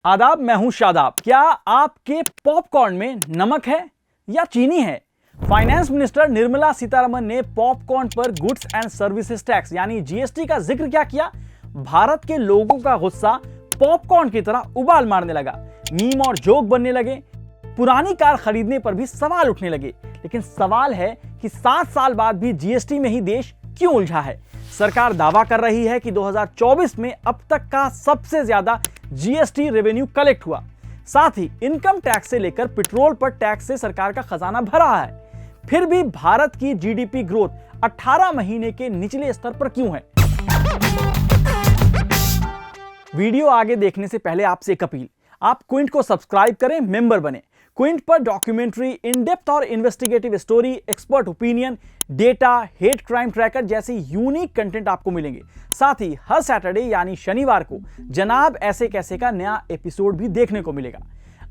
आदाब, मैं हूं शादाब। क्या आपके पॉपकॉर्न में नमक है या चीनी है? फाइनेंस मिनिस्टर निर्मला सीतारमण ने पॉपकॉर्न पर गुड्स एंड सर्विसेज टैक्स यानी जीएसटी का जिक्र क्या किया? भारत के लोगों का गुस्सा पॉपकॉर्न की तरह उबाल मारने लगा, मीम और जोक बनने लगे, पुरानी कार खरीदने पर भी सवाल उठने लगे। लेकिन सवाल है कि 7 साल बाद भी जीएसटी में ही देश क्यों उलझा है? सरकार दावा कर रही है कि 2024 में अब तक का सबसे ज्यादा जीएसटी रेवेन्यू कलेक्ट हुआ। साथ ही इनकम टैक्स से लेकर पेट्रोल पर टैक्स से सरकार का खजाना भरा है। फिर भी भारत की जीडीपी ग्रोथ 18 महीने के निचले स्तर पर क्यों है? वीडियो आगे देखने से पहले आपसे एक अपील, आप क्विंट को सब्सक्राइब करें, मेंबर बने। क्विंट पर डॉक्यूमेंट्री, इन डेप्थ और investigative story, expert opinion, data, hate crime tracker जैसी यूनिक कंटेंट आपको मिलेंगे। साथ ही हर सैटरडे यानी शनिवार को जनाब ऐसे कैसे का नया एपिसोड भी देखने को मिलेगा।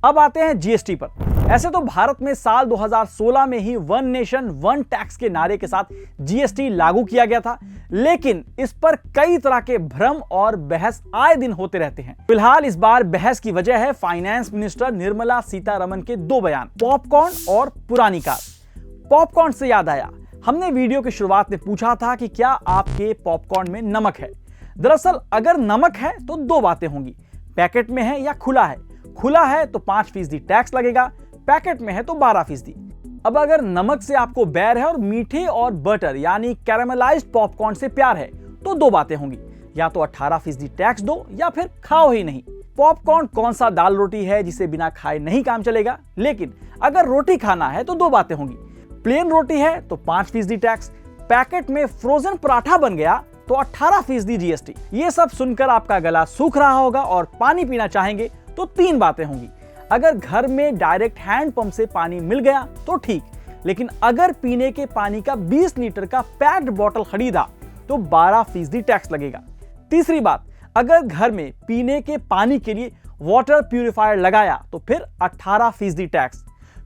अब आते हैं जीएसटी पर। ऐसे तो भारत में साल 2016 में ही वन नेशन वन टैक्स के नारे के साथ जीएसटी लागू किया गया था, लेकिन इस पर कई तरह के भ्रम और बहस आए दिन होते रहते हैं। फिलहाल इस बार बहस की वजह है फाइनेंस मिनिस्टर निर्मला सीतारमण के 2 बयान, पॉपकॉर्न और पुरानी कार। पॉपकॉर्न से याद आया, हमने वीडियो की शुरुआत में पूछा था कि क्या आपके पॉपकॉर्न में नमक है। दरअसल अगर नमक है तो 2 बातें होंगी, पैकेट में है या खुला है। खुला है तो 5% टैक्स लगेगा, पैकेट में है तो 12%। अब अगर नमक से आपको बैर है और मीठे और बटर यानी कैरामलाइज्ड पॉपकॉर्न से प्यार है तो 2 बातें होंगी, या तो 18% टैक्स दो या फिर खाओ ही नहीं। पॉपकॉर्न कौन सा दाल रोटी है जिसे बिना खाए नहीं काम चलेगा? लेकिन अगर रोटी खाना है तो 2 बातें होंगी, प्लेन रोटी है तो 5% टैक्स, पैकेट में फ्रोजन पराठा बन गया तो 18% जीएसटी। ये सब सुनकर आपका गला सूख रहा होगा और पानी पीना चाहेंगे तो 3 बातें होंगी। अगर घर में डायरेक्ट हैंड पंप से पानी मिल गया तो ठीक, लेकिन अगर पीने के पानी का 20 लीटर का पैक्ड बॉटल खरीदा तो 12% टैक्स लगेगा। तीसरी बात, अगर घर में पीने के पानी के लिए वाटर प्यूरिफायर लगाया तो फिर 18% टैक्स।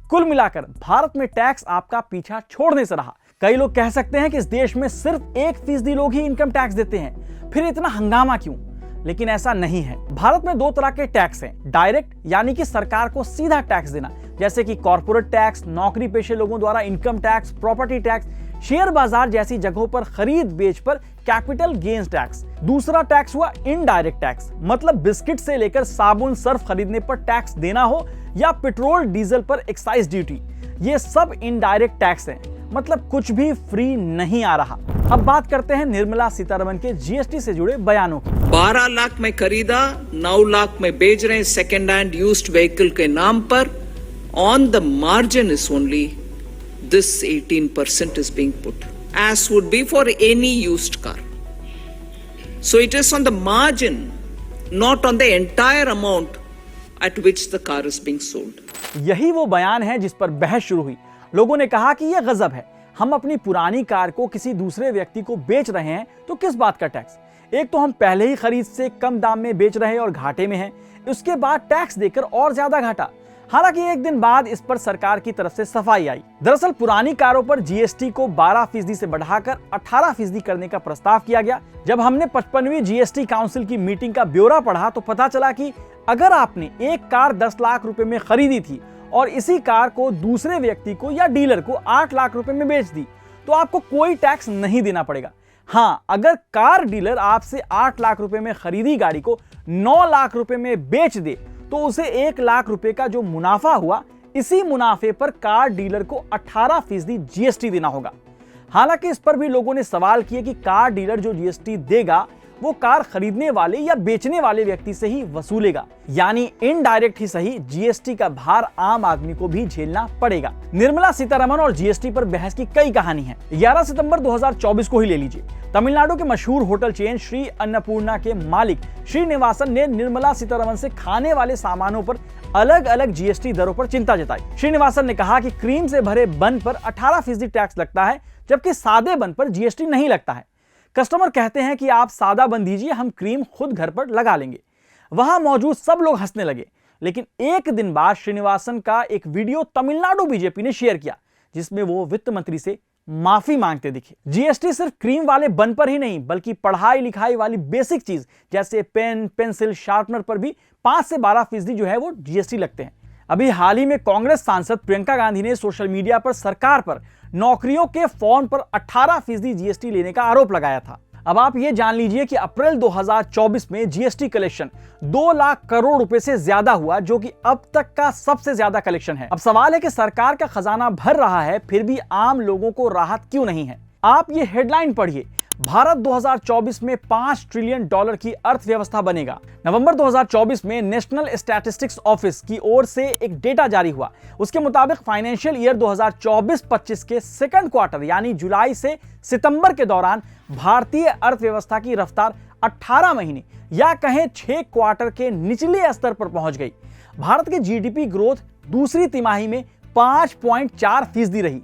कुल मिलाकर भारत में टैक्स आपका पीछा छोड़ने से रहा। कई लोग कह सकते हैं कि इस देश में सिर्फ 1% लोग ही इनकम टैक्स देते हैं, फिर इतना हंगामा क्यों? लेकिन ऐसा नहीं है। भारत में 2 तरह के टैक्स हैं, डायरेक्ट यानी कि सरकार को सीधा टैक्स देना, जैसे कि कॉर्पोरेट टैक्स, नौकरी पेशे लोगों द्वारा income tax, property tax, share बाजार जैसी जगहों पर खरीद बेच पर कैपिटल गेन्स टैक्स। दूसरा टैक्स हुआ इनडायरेक्ट टैक्स, मतलब बिस्किट से लेकर साबुन सर्फ खरीदने पर टैक्स देना हो या पेट्रोल डीजल पर एक्साइज ड्यूटी। ये सब इनडायरेक्ट टैक्स हैं, मतलब कुछ भी फ्री नहीं आ रहा। अब बात करते हैं निर्मला सीतारमण के जीएसटी से जुड़े बयानों की। 12 लाख में खरीदा, 9 लाख में बेच रहे हैं सेकेंड हैंड यूज्ड व्हीकल के नाम पर। On the margin is only this 18% is being put, as would be for any used car. So it is on the margin, not on the entire amount at which the car is being sold. यही वो बयान है जिस पर बहस शुरू हुई। लोगों ने कहा कि यह गजब है, हम अपनी पुरानी कार को किसी दूसरे व्यक्ति को बेच रहे हैं तो किस बात का टैक्स? एक तो हम पहले ही खरीद से कम दाम में बेच रहे हैं और घाटे में हैं, उसके बाद टैक्स देकर और ज्यादा घाटा। हालांकि एक दिन बाद इस पर सरकार की तरफ से सफाई आई। दरअसल पुरानी कारों पर जीएसटी को 12% से बढ़ाकर 18% करने का प्रस्ताव किया गया। जब हमने 55वीं जीएसटी काउंसिल की मीटिंग का ब्यौरा पढ़ा तो पता चला कि अगर आपने एक कार 10 लाख रुपए में खरीदी थी और इसी कार को दूसरे व्यक्ति को या डीलर को 8 लाख रुपए में बेच दी तो आपको कोई टैक्स नहीं देना पड़ेगा। हाँ, अगर कार डीलर आपसे 8 लाख रुपए में खरीदी गाड़ी को 9 लाख रुपए में बेच दे तो उसे 1 लाख रुपए का जो मुनाफा हुआ, इसी मुनाफे पर कार डीलर को 18% जीएसटी देना होगा। हालांकि इस पर भी लोगों ने सवाल किए कि कार डीलर जो जीएसटी देगा वो कार खरीदने वाले या बेचने वाले व्यक्ति से ही वसूलेगा, यानी इनडायरेक्ट ही सही जीएसटी का भार आम आदमी को भी झेलना पड़ेगा। निर्मला सीतारमण और जीएसटी पर बहस की कई कहानी है। 11 सितंबर 2024 को ही ले लीजिए। तमिलनाडु के मशहूर होटल चेन श्री अन्नपूर्णा के मालिक श्रीनिवासन ने निर्मला सीतारमण से खाने वाले सामानों पर अलग अलग जीएसटी दरों पर चिंता जताई। श्रीनिवासन ने कहा कि क्रीम से भरे बन पर 18% टैक्स लगता है, जबकि सादे बन पर जीएसटी नहीं लगता है। कस्टमर कहते हैं कि आप सादा बन दीजिए, हम क्रीम खुद घर पर लगा लेंगे। वहां मौजूद सब लोग हंसने लगे, लेकिन एक दिन बाद श्रीनिवासन का एक वीडियो तमिलनाडु बीजेपी ने शेयर किया, जिसमें वो वित्त मंत्री से माफी मांगते दिखे। जीएसटी सिर्फ क्रीम वाले बन पर ही नहीं बल्कि पढ़ाई लिखाई वाली बेसिक चीज जैसे पेन, पेंसिल, शार्पनर पर भी 5 से 12% जो है वो जीएसटी लगते हैं। अभी हाल ही में कांग्रेस सांसद प्रियंका गांधी ने सोशल मीडिया पर सरकार पर नौकरियों के फॉर्म पर 18% जीएसटी लेने का आरोप लगाया था। अब आप ये जान लीजिए कि अप्रैल 2024 में जीएसटी कलेक्शन 2 लाख करोड़ रुपए से ज्यादा हुआ, जो कि अब तक का सबसे ज्यादा कलेक्शन है। अब सवाल है कि सरकार का खजाना भर रहा है फिर भी आम लोगों को राहत क्यों नहीं है। आप ये हेडलाइन पढ़िए, भारत 2024 में $5 ट्रिलियन की अर्थव्यवस्था बनेगा। नवंबर 2024 में नेशनल स्टैटिस्टिक्स ऑफिस की ओर से एक डेटा जारी हुआ। उसके मुताबिक फाइनेंशियल ईयर 2024-25 के सेकंड क्वार्टर यानी जुलाई से सितंबर के दौरान भारतीय अर्थव्यवस्था की रफ्तार 18 महीने या कहें 6 क्वार्टर के निचले स्तर पर पहुंच गई। भारत की जीडीपी ग्रोथ दूसरी तिमाही में 5.4% रही।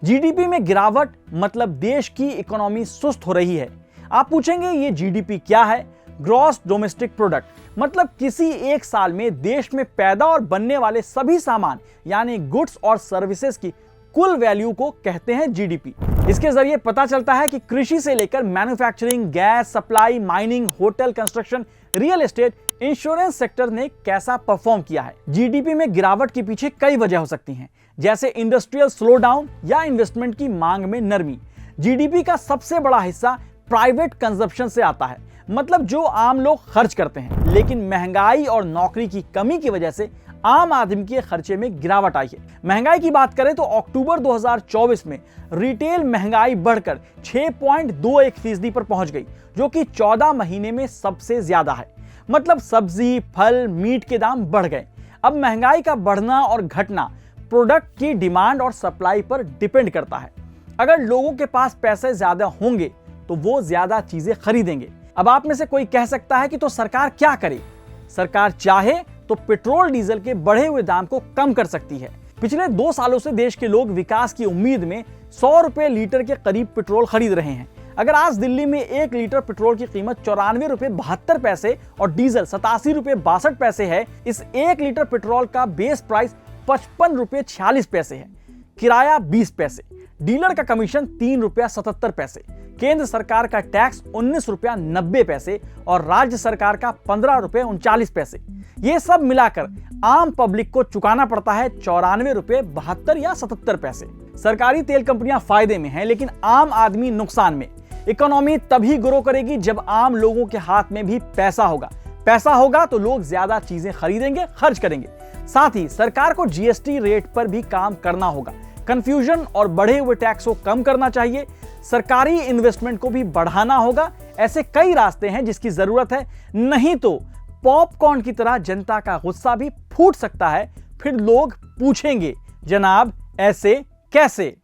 जीडीपी में गिरावट मतलब देश की इकोनॉमी सुस्त हो रही है। आप पूछेंगे ये जीडीपी क्या है? ग्रॉस डोमेस्टिक प्रोडक्ट, मतलब किसी एक साल में देश में पैदा और बनने वाले सभी सामान यानी गुड्स और सर्विसेज की कुल वैल्यू को कहते हैं जीडीपी। इसके जरिए पता चलता है कि कृषि से लेकर manufacturing, gas supply, mining, hotel, construction, real estate, insurance sector ने कैसा परफॉर्म किया है। जीडीपी में गिरावट के पीछे कई वजह हो सकती हैं, जैसे इंडस्ट्रियल स्लोडाउन या इन्वेस्टमेंट की मांग में नरमी। जीडीपी का सबसे बड़ा हिस्सा प्राइवेट कंजप्शन से आता है, मतलब जो आम लोग खर्च करते हैं, लेकिन महंगाई और नौकरी की कमी की वजह से आम आदमी के खर्चे में गिरावट आई है। महंगाई की बात करें तो अक्टूबर 2024 में रिटेल महंगाई बढ़कर 6.21% पर पहुंच गई, जो कि 14 महीने में सबसे ज्यादा है। मतलब सब्जी, फल, मीट के दाम बढ़ गए। अब महंगाई का बढ़ना और घटना प्रोडक्ट की डिमांड और सप्लाई पर डिपेंड करता है। अगर लोगों के पास पैसे ज्यादा होंगे तो वो ज्यादा चीजें खरीदेंगे। अब आप में से कोई कह सकता है कि तो सरकार क्या करे? सरकार चाहे तो पेट्रोल डीजल के बढ़े हुए दाम को कम कर सकती है। पिछले 2 सालों से देश के लोग विकास की उम्मीद में 100 रुपए लीटर के करीब पेट्रोल खरीद रहे हैं। अगर आज दिल्ली में 1 लीटर पेट्रोल की कीमत 94 रुपए 72 पैसे और डीजल 87 रुपए 62 पैसे है, इस 1 लीटर पेट्रोल का बेस प्राइस 55 रुपए 46 पैसे है, किराया 20 पैसे, डीलर का कमीशन 3 रुपया 77 पैसे, केंद्र सरकार का टैक्स 19 रुपया 90 पैसे और राज्य सरकार का 15 रुपए 39 पैसे। ये सब मिलाकर आम पब्लिक को चुकाना पड़ता है 94 रुपए 72 या 77 पैसे। सरकारी तेल कंपनियां फायदे में हैं, लेकिन आम आदमी नुकसान में। इकोनॉमी तभी ग्रो करेगी जब आम लोगों के हाथ में भी पैसा होगा। पैसा होगा तो लोग ज्यादा चीजें खरीदेंगे, खर्च करेंगे। साथ ही सरकार को जीएसटी रेट पर भी काम करना होगा। कंफ्यूजन और बढ़े हुए टैक्स को कम करना चाहिए। सरकारी इन्वेस्टमेंट को भी बढ़ाना होगा। ऐसे कई रास्ते हैं जिसकी जरूरत है, नहीं तो पॉपकॉर्न की तरह जनता का गुस्सा भी फूट सकता है। फिर लोग पूछेंगे, जनाब ऐसे कैसे?